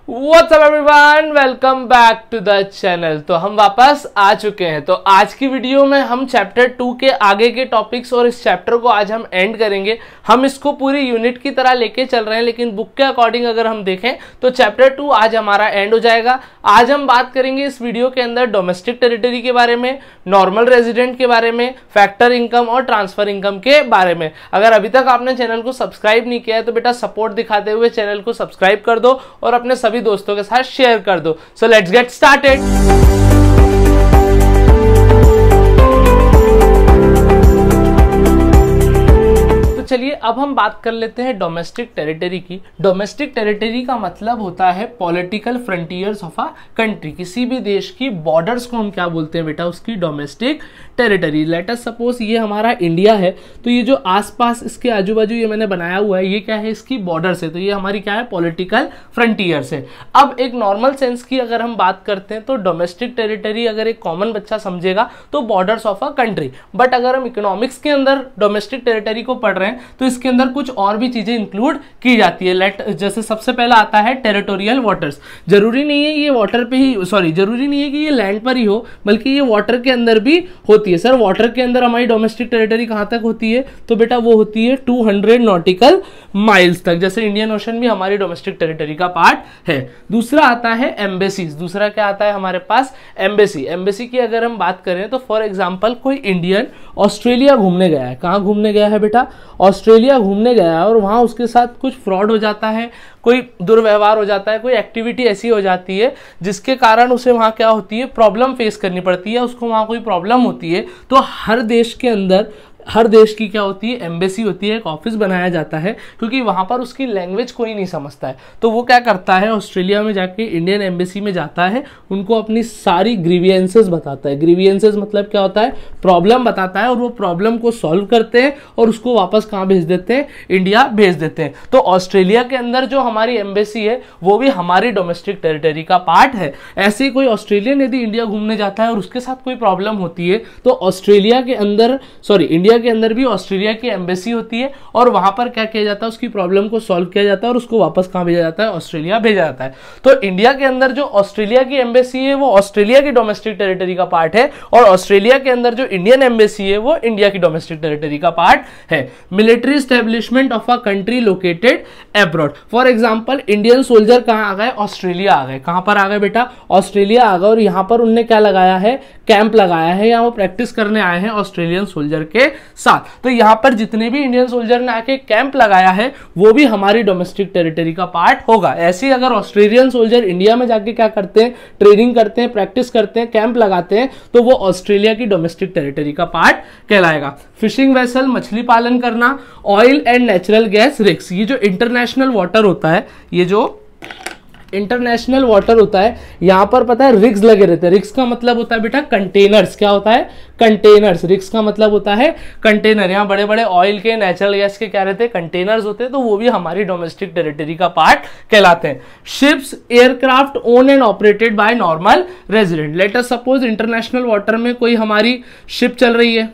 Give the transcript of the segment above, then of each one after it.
What's up everyone? Welcome back to the channel. तो हम वापस आ चुके हैं। तो आज की वीडियो में हम चैप्टर 2 के आगे के टॉपिक्स और इस चैप्टर को आज हम एंड करेंगे। हम इसको पूरी यूनिट की तरह लेके चल रहे हैं, लेकिन बुक के अकॉर्डिंग अगर हम देखें तो चैप्टर 2 आज हमारा एंड हो जाएगा। आज हम बात करेंगे इस वीडियो के अंदर डोमेस्टिक टेरिटरी के बारे में, नॉर्मल रेजिडेंट के बारे में, फैक्टर इनकम और ट्रांसफर इनकम के बारे में। अगर अभी तक आपने चैनल को सब्सक्राइब नहीं किया है तो बेटा सपोर्ट दिखाते हुए चैनल को सब्सक्राइब कर दो और अपने सभी दोस्तों के साथ शेयर कर दो। So let's get started. चलिए अब हम बात कर लेते हैं डोमेस्टिक टेरिटरी की। डोमेस्टिक टेरिटरी का मतलब होता है political frontiers of a country. किसी भी देश की बॉर्डर्स को हम क्या बोलते हैं बेटा? उसकी domestic territory. Let us suppose ये हमारा इंडिया है, तो ये जो आसपास इसके आजू बाजू ये मैंने बनाया हुआ है, ये क्या है? इसकी बॉर्डर्स है। तो ये हमारी क्या है? पॉलिटिकल फ्रंटियर्स है। अब एक नॉर्मल सेंस की अगर हम बात करते हैं तो डोमेस्टिक टेरिटरी अगर एक कॉमन बच्चा समझेगा तो borders of a country. But अगर हम इकोनॉमिक्स के अंदर डोमेस्टिक टेरिटरी को पढ़ रहे हैं तो इसके अंदर कुछ और भी चीजें इंक्लूड की जाती है। जैसे सबसे पहला आता है टेरिटोरियल वाटर्स। जरूरी नहीं है ये वाटर पे ही, जरूरी नहीं है कि ये लैंड पर ही हो, बल्कि ये वाटर के अंदर भी होती है। सर वाटर के अंदर हमारी डोमेस्टिक टेरिटरी कहां तक होती है? तो बेटा वो होती है 200 नॉटिकल माइल्स तक। जैसे इंडियन ओशन भी हमारी डोमेस्टिक टेरिटरी का पार्ट है। दूसरा आता है एम्बेसीज। दूसरा क्या आता है हमारे पास? एम्बेसी। एम्बेसी की अगर हम बात करें तो फॉर एग्जांपल कोई इंडियन ऑस्ट्रेलिया घूमने गया है। कहां घूमने गया है बेटा? ऑस्ट्रेलिया घूमने गया है और वहां उसके साथ कुछ फ्रॉड हो जाता है, कोई दुर्व्यवहार हो जाता है, कोई एक्टिविटी ऐसी हो जाती है जिसके कारण उसे वहां क्या होती है? प्रॉब्लम फेस करनी पड़ती है, उसको वहां कोई प्रॉब्लम होती है। तो हर देश के अंदर हर देश की क्या होती है? एम्बेसी होती है। एक ऑफिस बनाया जाता है क्योंकि वहां पर उसकी लैंग्वेज कोई नहीं समझता है। तो वो क्या करता है? ऑस्ट्रेलिया में जाके इंडियन एम्बेसी में जाता है, उनको अपनी सारी ग्रीवियंसेस बताता है। ग्रीवियंसेस मतलब क्या होता है? प्रॉब्लम बताता है और वो प्रॉब्लम को सॉल्व करते हैं और उसको वापस कहाँ भेज देते हैं? इंडिया भेज देते हैं। तो ऑस्ट्रेलिया के अंदर जो हमारी एम्बेसी है वो भी हमारी डोमेस्टिक टेरिटरी का पार्ट है। ऐसे ही कोई ऑस्ट्रेलियन यदि इंडिया घूमने जाता है और उसके साथ कोई प्रॉब्लम होती है तो ऑस्ट्रेलिया के अंदर इंडिया के अंदर भी ऑस्ट्रेलिया की एम्बेसी होती है और वहां पर क्या किया जाता है? उसकी प्रॉब्लम को सॉल्व किया जाता है और उसको वापस कहां भेजा जाता है? ऑस्ट्रेलिया भेजा जाता है। तो इंडिया के अंदर जो ऑस्ट्रेलिया की एम्बेसी है वो ऑस्ट्रेलिया की डोमेस्टिक टेरिटरी का पार्ट है और ऑस्ट्रेलिया के अंदर जो इंडियन एम्बेसी है वो इंडिया की डोमेस्टिक टेरिटरी का पार्ट है। Military establishment of a country located abroad. For example Indian soldier कहां आ गए? ऑस्ट्रेलिया आ गए। कहां पर आ गए बेटा? ऑस्ट्रेलिया आ गए और यहां पर उनने क्या लगाया है? कैंप लगाया है, या वो प्रैक्टिस करने आए हैं ऑस्ट्रेलियन सोल्जर के साथ। तो यहां पर जितने भी इंडियन सोल्जर ने आके कैंप लगाया है वो भी हमारी डोमेस्टिक टेरिटरी का पार्ट होगा। ऐसे ही अगर ऑस्ट्रेलियन सोल्जर इंडिया में जाके क्या करते हैं? ट्रेनिंग करते हैं, प्रैक्टिस करते हैं, कैंप लगाते हैं, तो वो ऑस्ट्रेलिया की डोमेस्टिक टेरिटरी का पार्ट कहलाएगा। फिशिंग वेसल, मछली पालन करना, oil and natural gas rigs. ये जो इंटरनेशनल वाटर होता है, ये जो इंटरनेशनल वाटर होता है, यहां पर पता है रिग्स लगे रहते हैं। रिग्स का मतलब होता है बेटा कंटेनर्स। क्या होता है? कंटेनर्स। रिग्स का मतलब होता है कंटेनर। यहाँ बड़े बड़े ऑयल के, नेचुरल गैस के क्या रहते हैं? कंटेनर्स होते हैं। तो वो भी हमारी डोमेस्टिक टेरिटरी का पार्ट कहलाते हैं। Ships, aircraft own and operated by normal resident. Let us suppose international water में कोई हमारी शिप चल रही है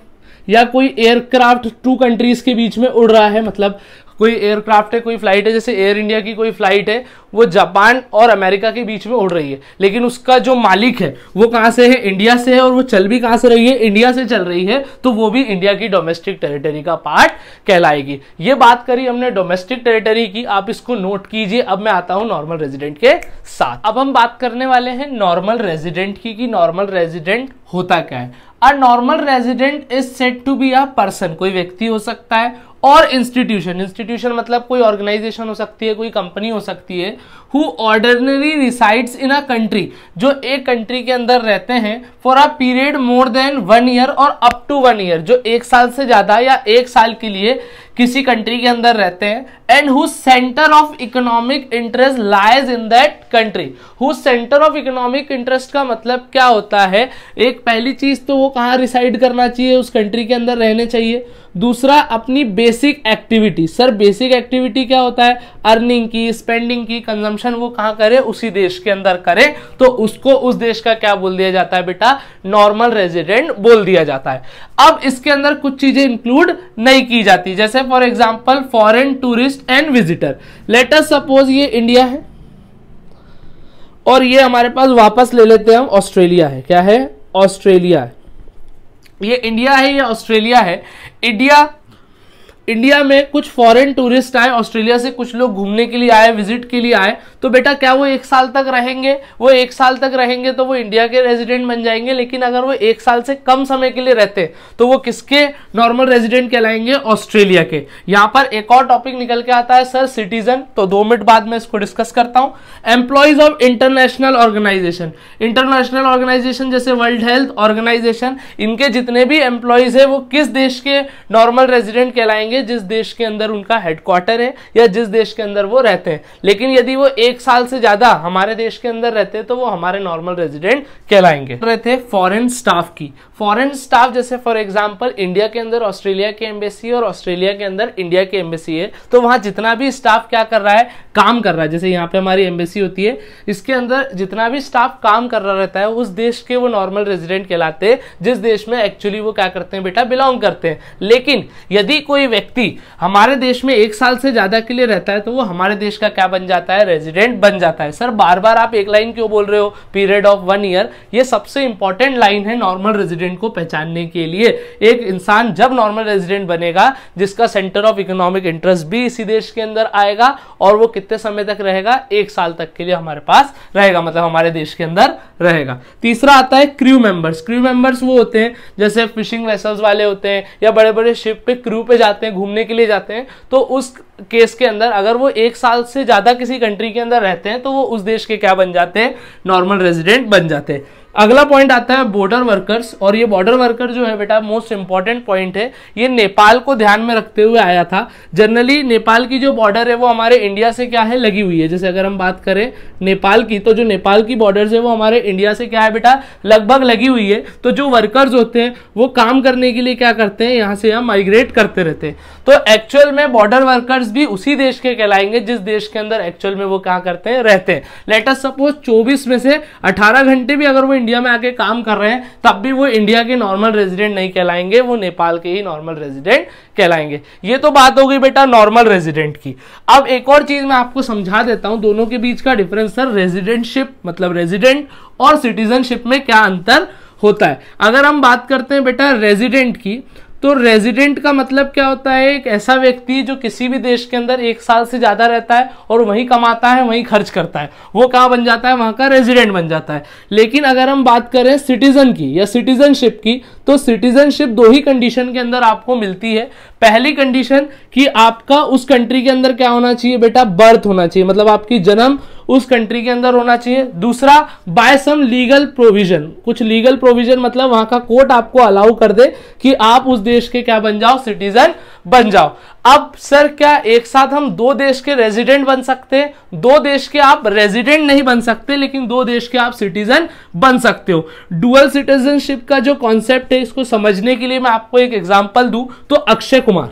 या कोई एयरक्राफ्ट टू कंट्रीज के बीच में उड़ रहा है। मतलब कोई एयरक्राफ्ट है, कोई फ्लाइट है, जैसे एयर इंडिया की कोई फ्लाइट है, वो जापान और अमेरिका के बीच में उड़ रही है, लेकिन उसका जो मालिक है वो कहां से है? इंडिया से है। और वो चल भी कहां से रही है? इंडिया से चल रही है। तो वो भी इंडिया की डोमेस्टिक टेरिटरी का पार्ट कहलाएगी। ये बात करी हमने डोमेस्टिक टेरिटरी की, आप इसको नोट कीजिए। अब मैं आता हूं नॉर्मल रेजिडेंट के साथ। अब हम बात करने वाले हैं नॉर्मल रेजिडेंट की कि नॉर्मल रेजिडेंट होता क्या है। A normal resident is said to be a person. कोई व्यक्ति हो सकता है और इंस्टीट्यूशन। इंस्टीट्यूशन मतलब कोई ऑर्गेनाइजेशन हो सकती है, कोई कंपनी हो सकती है। Who ordinary resides in a country. जो एक कंट्री के अंदर रहते हैं for a period more than 1 year और अप टू 1 ईयर। जो 1 साल से ज्यादा या 1 साल के लिए किसी कंट्री के अंदर रहते हैं। And who centre of economic interest lies in that country. Who centre of economic interest का मतलब क्या होता है? एक पहली चीज तो वो कहाँ रिसाइड करना चाहिए? उस कंट्री के अंदर रहने चाहिए। दूसरा अपनी basic activity. Sir basic activity क्या होता है? अर्निंग की, स्पेंडिंग की, कंजम्पशन वो कहाँ करे? उसी देश के अंदर करे। तो उसको उस देश का क्या बोल दिया जाता है बेटा? नॉर्मल रेजिडेंट बोल दिया जाता है। अब इसके अंदर कुछ चीजें इंक्लूड नहीं की जाती, जैसे for example foreign tourist and visitor. Let us suppose ये इंडिया है, और ये हमारे पास वापस ले लेते हैं हम, ऑस्ट्रेलिया है। क्या है? ऑस्ट्रेलिया है। ये इंडिया है, ये ऑस्ट्रेलिया है। इंडिया में कुछ फॉरेन टूरिस्ट आए, ऑस्ट्रेलिया से कुछ लोग घूमने के लिए आए, विजिट के लिए आए, तो बेटा क्या वो 1 साल तक रहेंगे? वो 1 साल तक रहेंगे तो वो इंडिया के रेजिडेंट बन जाएंगे। लेकिन अगर वो 1 साल से कम समय के लिए रहते तो वो किसके नॉर्मल रेजिडेंट कहलाएंगे? ऑस्ट्रेलिया के। यहां पर एक और टॉपिक निकल के आता है सर, सिटीजन। तो 2 मिनट बाद में इसको डिस्कस करता हूं। Employees of international organisation, international organisation जैसे वर्ल्ड हेल्थ ऑर्गेनाइजेशन, इनके जितने भी एम्प्लॉइज है वो किस देश के नॉर्मल रेजिडेंट कहलाएंगे? जिस देश के अंदर उनका हेडक्वार्टर है या जिस देश के अंदर वो रहते हैं। लेकिन यदि वो 1 साल से ज्यादा हमारे देश के अंदर रहते हैं तो वो हमारे नॉर्मल रेजिडेंट कहलाएंगे। रहते फॉरेन स्टाफ की, फॉरेन स्टाफ जैसे फॉर एग्जांपल इंडिया के अंदर ऑस्ट्रेलिया की एम्बेसी और ऑस्ट्रेलिया के अंदर इंडिया की एम्बेसी है, तो वहां जितना भी स्टाफ क्या कर रहा है? काम कर रहा है। जैसे यहाँ पे हमारी एम्बेसी होती है, इसके अंदर जितना भी स्टाफ काम कर रहा रहता है उस देश के वो नॉर्मल रेजिडेंट कहलाते हैं, जिस देश में एक्चुअली वो क्या करते हैं बेटा? बिलोंग करते हैं। लेकिन यदि कोई व्यक्ति हमारे देश में 1 साल से ज्यादा के लिए रहता है तो वो हमारे देश का क्या बन जाता है? रेजिडेंट बन जाता है। सर बार बार आप एक लाइन क्यों बोल रहे हो? पीरियड ऑफ 1 ईयर, ये सबसे इंपॉर्टेंट लाइन है नॉर्मल रेजिडेंट को पहचानने के लिए। एक इंसान जब नॉर्मल रेजिडेंट बनेगा जिसका सेंटर ऑफ इकोनॉमिक इंटरेस्ट भी इसी देश के अंदर आएगा और वो कितने समय तक रहेगा? 1 साल तक के लिए हमारे पास रहेगा, मतलब हमारे देश के अंदर रहेगा। तीसरा आता है क्रू मेंबर्स। क्रू मेंबर्स वो होते हैं जैसे फिशिंग वेसल्स वाले होते हैं या बड़े बड़े शिप पे क्रू पे जाते हैं, घूमने के लिए जाते हैं, तो उस केस के अंदर अगर वो 1 साल से ज्यादा किसी कंट्री के अंदर रहते हैं तो वो उस देश के क्या बन जाते हैं? नॉर्मल रेजिडेंट बन जाते हैं। अगला पॉइंट आता है बॉर्डर वर्कर्स, और ये बॉर्डर वर्कर जो है बेटा मोस्ट इंपॉर्टेंट पॉइंट है। ये नेपाल को ध्यान में रखते हुए आया था। जनरली नेपाल की जो बॉर्डर है वो हमारे इंडिया से क्या है? लगी हुई है। जैसे अगर हम बात करें नेपाल की, तो जो नेपाल की बॉर्डर है वो हमारे इंडिया से क्या है बेटा? लगभग लगी हुई है। तो जो वर्कर्स होते हैं वो काम करने के लिए क्या करते हैं? यहाँ से यहाँ माइग्रेट करते रहते हैं। तो एक्चुअल में बॉर्डर वर्कर्स भी उसी देश के कहलाएंगे जिस देश के अंदर एक्चुअल में वो क्या करते हैं? रहते हैं। लेट अस सपोज 24 में से 18 घंटे भी अगर वो इंडिया में आके काम कर रहे हैं तब भी वो इंडिया के नॉर्मल रेजिडेंट नहीं कहलाएंगे, वो नेपाल के ही नॉर्मल रेजिडेंट कहलाएंगे। ये तो बात हो गई बेटा नॉर्मल रेजिडेंट की। अब एक और चीज मैं आपको समझा देता हूं, दोनों के बीच का डिफरेंस सर। रेजिडेंटशिप मतलब रेजिडेंट और सिटीजनशिप में क्या अंतर होता है? अगर हम बात करते हैं बेटा रेजिडेंट की, तो रेजिडेंट का मतलब क्या होता है? एक ऐसा व्यक्ति जो किसी भी देश के अंदर 1 साल से ज्यादा रहता है और वहीं कमाता है, वहीं खर्च करता है, वो कहाँ बन जाता है? वहां का रेजिडेंट बन जाता है। लेकिन अगर हम बात करें सिटीजन की या सिटीजनशिप की, तो सिटीजनशिप 2 ही कंडीशन के अंदर आपको मिलती है। पहली कंडीशन कि आपका उस कंट्री के अंदर क्या होना चाहिए बेटा? बर्थ होना चाहिए, मतलब आपकी जन्म उस कंट्री के अंदर होना चाहिए। दूसरा, बाय सम लीगल प्रोविजन, कुछ लीगल प्रोविजन मतलब वहां का कोर्ट आपको अलाउ कर दे कि आप उस देश के क्या बन जाओ? सिटीजन बन जाओ। अब सर क्या एक साथ हम 2 देश के रेजिडेंट बन सकते हैं? 2 देश के आप रेजिडेंट नहीं बन सकते, लेकिन 2 देश के आप सिटीजन बन सकते हो। डुअल सिटीजनशिप का जो कॉन्सेप्ट है, इसको समझने के लिए मैं आपको एक एग्जांपल दूं तो अक्षय कुमार,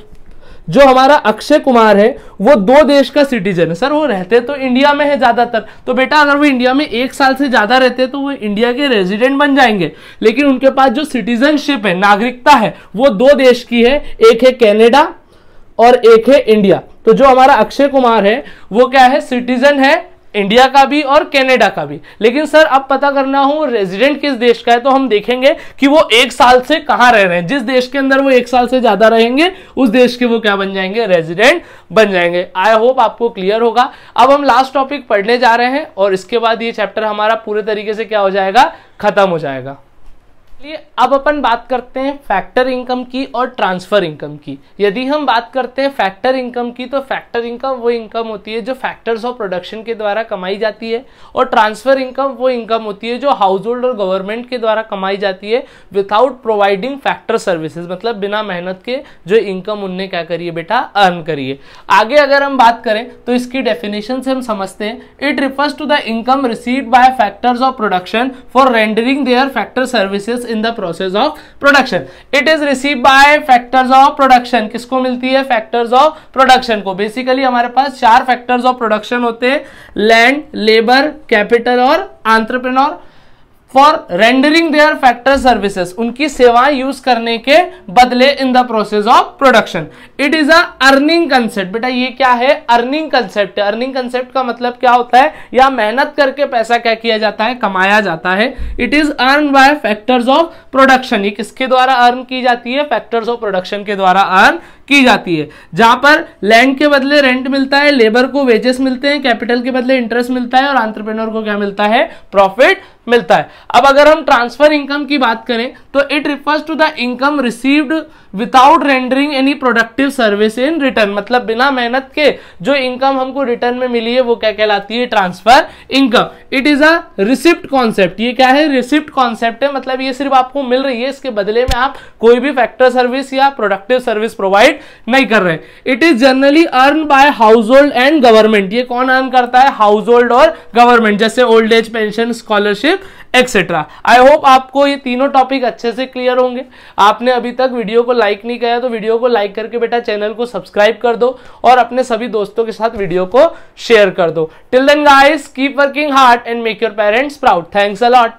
जो हमारा अक्षय कुमार है वो 2 देश का सिटीजन है। सर वो रहते तो इंडिया में है ज्यादातर, तो बेटा अगर वो इंडिया में 1 साल से ज्यादा रहते तो वो इंडिया के रेजिडेंट बन जाएंगे। लेकिन उनके पास जो सिटीजनशिप है, नागरिकता है, वो 2 देश की है, एक है कनाडा और एक है इंडिया। तो जो हमारा अक्षय कुमार है वो क्या है? सिटीजन है इंडिया का भी और कनाडा का भी। लेकिन सर अब पता करना हो रेजिडेंट किस देश का है, तो हम देखेंगे कि वो 1 साल से कहां रह रहे हैं। जिस देश के अंदर वो 1 साल से ज्यादा रहेंगे उस देश के वो क्या बन जाएंगे? रेजिडेंट बन जाएंगे। आई होप आपको क्लियर होगा। अब हम लास्ट टॉपिक पढ़ने जा रहे हैं और इसके बाद ये चैप्टर हमारा पूरे तरीके से क्या हो जाएगा? खत्म हो जाएगा। अब अपन बात करते हैं फैक्टर इनकम की और ट्रांसफर इनकम की। यदि हम बात करते हैं फैक्टर इनकम की, तो फैक्टर इनकम वो इनकम होती है जो फैक्टर्स ऑफ प्रोडक्शन के द्वारा कमाई जाती है, और ट्रांसफर इनकम वो इनकम होती है जो हाउस होल्ड और गवर्नमेंट के द्वारा कमाई जाती है विदाउट प्रोवाइडिंग फैक्टर सर्विसेज, मतलब बिना मेहनत के जो इनकम उनने क्या करिए बेटा? अर्न करिए। आगे अगर हम बात करें तो इसकी डेफिनेशन से हम समझते हैं, it refers to the income received by factors of production for rendering their factor services in the process of production. It is received by factors of production. किसको मिलती है? factors of production को। Basically हमारे पास 4 factors of production होते हैं, land, labour, capital और entrepreneur. For rendering their factor services, उनकी सेवाएं यूज करने के बदले in the process of production. It is a earning concept. बेटा ये क्या है? अर्निंग कंसेप्ट है। अर्निंग कंसेप्ट का मतलब क्या होता है? या मेहनत करके पैसा क्या किया जाता है? कमाया जाता है। It is earn by factors of production. ये किसके द्वारा अर्न की जाती है? फैक्टर्स ऑफ प्रोडक्शन के द्वारा अर्न की जाती है। जहां पर लैंड के बदले रेंट मिलता है, लेबर को वेजेस मिलते हैं, कैपिटल के बदले इंटरेस्ट मिलता है और एंटरप्रेन्योर को क्या मिलता है? प्रॉफिट मिलता है। अब अगर हम ट्रांसफर इनकम की बात करें तो it refers to the income received without rendering any productive service in return. मतलब बिना मेहनत के जो इनकम हमको रिटर्न में मिली है वो क्या कहलाती है? Transfer income. It is a receipt concept. ये क्या है? रिसिप्ट कॉन्सेप्ट है। मतलब ये सिर्फ आपको मिल रही है, इसके बदले में आप कोई भी फैक्टर सर्विस या प्रोडक्टिव सर्विस प्रोवाइड नहीं कर रहे। It is generally earn by house hold and government. ये कौन अर्न करता है? हाउस होल्ड और गवर्नमेंट, जैसे old age pension, scholarship etcetera. I hope आपको ये तीनों टॉपिक अच्छे से क्लियर होंगे। आपने अभी तक वीडियो को लाइक नहीं किया तो वीडियो को लाइक करके बेटा चैनल को सब्सक्राइब कर दो और अपने सभी दोस्तों के साथ वीडियो को शेयर कर दो। Till then guys, keep working hard and make your parents proud. Thanks a lot.